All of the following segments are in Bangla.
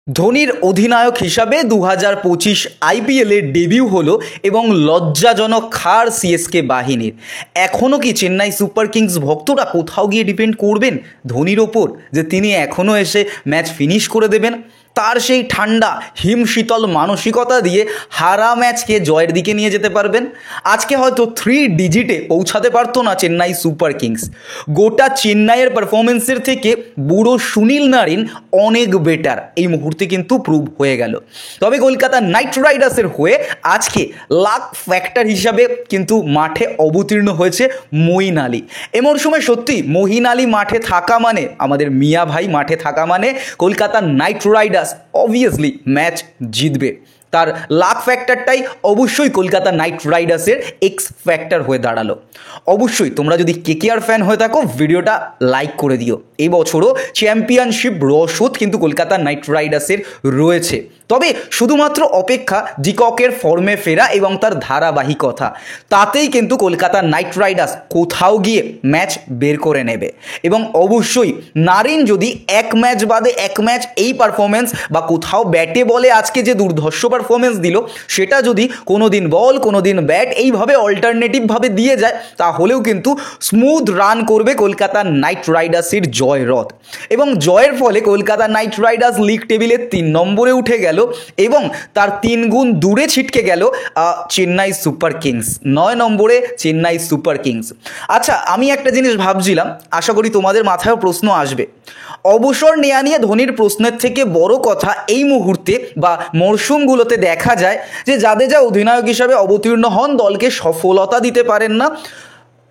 ধোনির অধিনায়ক হিসাবে 2025 আইপিএলের ডেবিউ হলো এবং লজ্জাজনক হার সিএসকে বাহিনীর। এখনও কি চেন্নাই সুপার কিংস ভক্তরা কোথাও গিয়ে ডিপেন্ড করবেন ধোনির ওপর যে তিনি এখনও এসে ম্যাচ ফিনিশ করে দেবেন? তার সেই ঠান্ডা হিমশীতল মানসিকতা দিয়ে হারা ম্যাচকে জয়ের দিকে নিয়ে যেতে পারবেন? আজকে হয়তো 3 ডিজিটে পৌঁছাতে পারতো না চেন্নাই সুপার কিংস। গোটা চেন্নাইয়ের পারফরমেন্সের থেকে বুড়ো সুনীল নারিন অনেক বেটার এই মুহূর্তে কিন্তু প্রুভ হয়ে গেল। তবে কলকাতা নাইট রাইডার্সের হয়ে আজকে লাক ফ্যাক্টর হিসাবে কিন্তু মাঠে অবতীর্ণ হয়েছে মঈন আলী। এ মরশুমে সত্যি মঈন আলী মাঠে থাকা মানে, আমাদের মিয়া ভাই মাঠে থাকা মানে Kolkata night Riders obviously match জিতবে। তার লাক ফ্যাক্টরটাই অবশ্যই কলকাতা নাইট রাইডার্সের এক্স ফ্যাক্টর হয়ে দাঁড়ালো। অবশ্যই তোমরা যদি কেকেআর ফ্যান হয়ে থাকো ভিডিওটা লাইক করে দিও। এই বছরও চ্যাম্পিয়নশিপ রসদ কিন্তু কলকাতা নাইট রাইডার্সের রয়েছে, তবে শুধুমাত্র অপেক্ষা ডিককের ফর্মে ফেরা এবং তার ধারাবাহিকতা, তাতেই কিন্তু কলকাতা নাইট রাইডার্স কোথাও গিয়ে ম্যাচ বের করে নেবে। এবং অবশ্যই নারিন যদি এক ম্যাচ বাদে এক ম্যাচ এই পারফরমেন্স বা কোথাও ব্যাটে বলে আজকে যে দুর্ধর্ষ পারফরমেন্স দিল সেটা যদি কোনো দিন বল কোনো দিন ব্যাট এইভাবে অল্টারনেটিভভাবে দিয়ে যায় তাহলেও কিন্তু স্মুথ রান করবে কলকাতা নাইট রাইডার্সের জয় রথ। এবং জয়ের ফলে কলকাতা নাইট রাইডার্স লিগ টেবিলে 3 নম্বরে উঠে গেল এবং তার 3 গুণ দূরে ছিটকে গেল চেন্নাই সুপার কিংস। 9 নম্বরে চেন্নাই সুপার কিংস। আচ্ছা, আমি একটা জিনিস ভাবছিলাম, আশা করি তোমাদের মাথায়ও প্রশ্ন আসবে। অবসর নেওয়া নিয়ে ধোনির প্রশ্নের থেকে বড় কথা এই মুহূর্তে বা মরশুমগুলোতে দেখা যায় যে জাদেজা অধিনায়ক হিসাবে অবতীর্ণ হন, দলকে সফলতা দিতে পারেন না।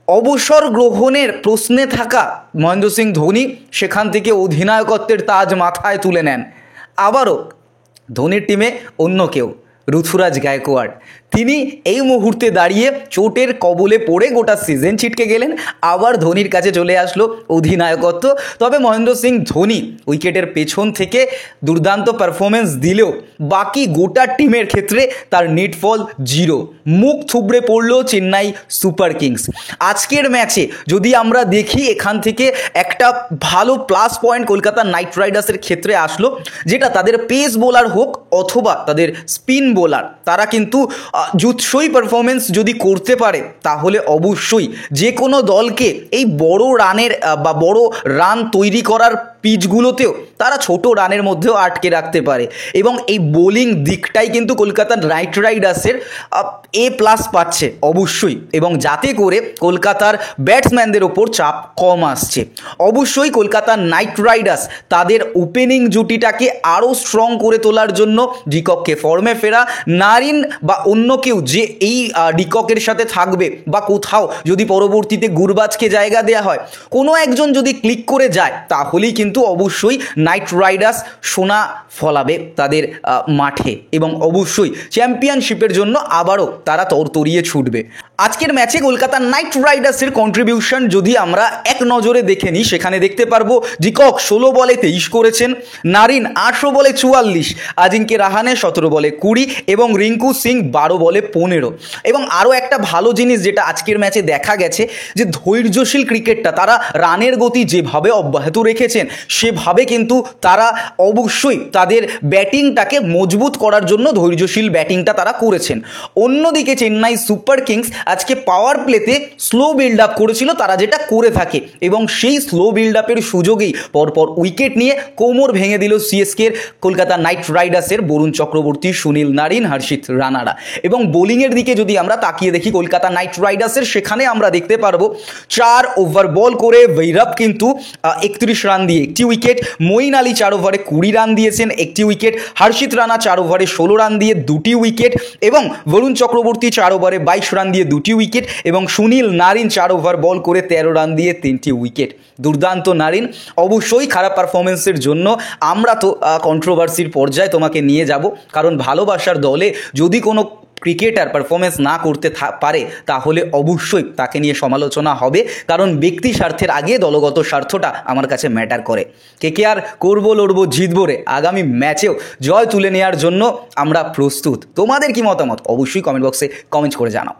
অবসর গ্রহণের প্রশ্নে থাকা মহেন্দ্র সিং ধোনি সেখান থেকে অধিনায়কত্বের তাজ মাথায় তুলে নেন। আবারও ধোনির টিমে অন্য কেউ, ঋতুরাজ গায়কোয়াড়, তিনি এই মুহূর্তে দাঁড়িয়ে চোটের কবলে পড়ে গোটা সিজন ছিটকে গেলেন। আবার ধোনির কাছে চলে আসলো অধিনায়কত্ব। তবে মহেন্দ্র সিং ধোনি উইকেটের পেছন থেকে দুর্দান্ত পারফরমেন্স দিলেও বাকি গোটা টিমের ক্ষেত্রে তার নেটফল 0। মুখ থুবড়ে পড়ল চেন্নাই সুপার কিংস। আজকের ম্যাচে যদি আমরা দেখি এখান থেকে একটা ভালো প্লাস পয়েন্ট কলকাতা নাইট রাইডার্সের ক্ষেত্রে আসলো, যেটা তাদের পেস বোলার হোক অথবা তাদের স্পিন বোলার, তারা কিন্তু জুৎসই পারফরমেন্স যদি করতে পারে তাহলে অবশ্যই যে কোনো দলকে এই বড় রানের বা বড় রান তৈরি করার পিচগুলোতেও তারা ছোট রানের মধ্যেও আটকে রাখতে পারে। এবং এই বোলিং দিকটাই কিন্তু কলকাতা নাইট রাইডার্সের A+ পাচ্ছে অবশ্যই, এবং যাতে করে কলকাতার ব্যাটসম্যানদের ওপর চাপ কম আসছে। অবশ্যই কলকাতা নাইট রাইডার্স তাদের ওপেনিং জুটিটাকে আরও স্ট্রং করে তোলার জন্য ডিকককে ফর্মে ফেরা, নারিন বা অন্য কেউ যে এই ডিককের সাথে থাকবে বা কোথাও যদি পরবর্তীতে গুরবাজকে জায়গা দেওয়া হয়, কোনো একজন যদি ক্লিক করে যায় তাহলেই কিন্তু অবশ্যই নাইট রাইডার্স সোনা ফলাবে তাদের মাঠে এবং অবশ্যই চ্যাম্পিয়নশিপের জন্য আবারও তারা তরতরিয়ে ছুটবে। আজকের ম্যাচে কলকাতা নাইট রাইডার্সের কন্ট্রিবিউশন যদি আমরা এক নজরে দেখে নিই, সেখানে দেখতে পারবো ডিকক 16 বলে 23 করেছেন, নারিন 18 বলে 44, আজিঙ্কে রাহানে 17 বলে 20 এবং রিঙ্কু সিং 12 বলে 15। এবং আরও একটা ভালো জিনিস যেটা আজকের ম্যাচে দেখা গেছে যে ধৈর্যশীল ক্রিকেটটা তারা রানের গতি যেভাবে অব্যাহত রেখেছেন সেভাবে কিন্তু তারা অবশ্যই তাদের ব্যাটিংটাকে মজবুত করার জন্য ধৈর্যশীল ব্যাটিংটা তারা করেছেন। অন্যদিকে চেন্নাই সুপার কিংস আজকে পাওয়ার প্লেতে স্লো বিল্ড আপ করেছিল, তারা যেটা করে থাকে, এবং সেই স্লো বিল্ড আপের সুযোগেই পরপর উইকেট নিয়ে কোমর ভেঙে দিল সিএসকের কলকাতা নাইট রাইডার্সের বরুণ চক্রবর্তী, সুনীল নারিন, হর্ষিত রানারা। এবং বোলিংয়ের দিকে যদি আমরা তাকিয়ে দেখি কলকাতা নাইট রাইডার্সের, সেখানে আমরা দেখতে পারবো 4 ওভার বল করে ভৈরব কিন্তু 31 রান দিয়ে 1টি উইকেট, মঈন আলী 4 ওভারে 20 রান দিয়েছেন 1টি উইকেট, হর্ষিত রানা 4 ওভারে 16 রান দিয়ে 2টি উইকেট, এবং বরুণ চক্রবর্তী 4 ওভারে 22 রান দিয়ে 2টি উইকেট, এবং সুনীল নারিন 4 ওভার বল করে 13 রান দিয়ে 3টি উইকেট। দুর্দান্ত নারিন। অবশ্যই খারাপ পারফরমেন্সের জন্য আমরা তো কন্ট্রোভার্সির পর্যায়ে তোমাকে নিয়ে যাব, কারণ ভালোবাসার দলে যদি কোনো ক্রিকেটার পারফরমেন্স না করতে পারে তাহলে অবশ্যই তাকে নিয়ে সমালোচনা হবে, কারণ ব্যক্তি স্বার্থের আগে দলগত স্বার্থটা আমার কাছে ম্যাটার করে। কেকেআর করবো লড়বো জিতবো রে, আগামী ম্যাচেও জয় তুলে নেওয়ার জন্য আমরা প্রস্তুত। তোমাদের কি মতামত অবশ্যই কমেন্ট বক্সে কমেন্ট করে জানাও।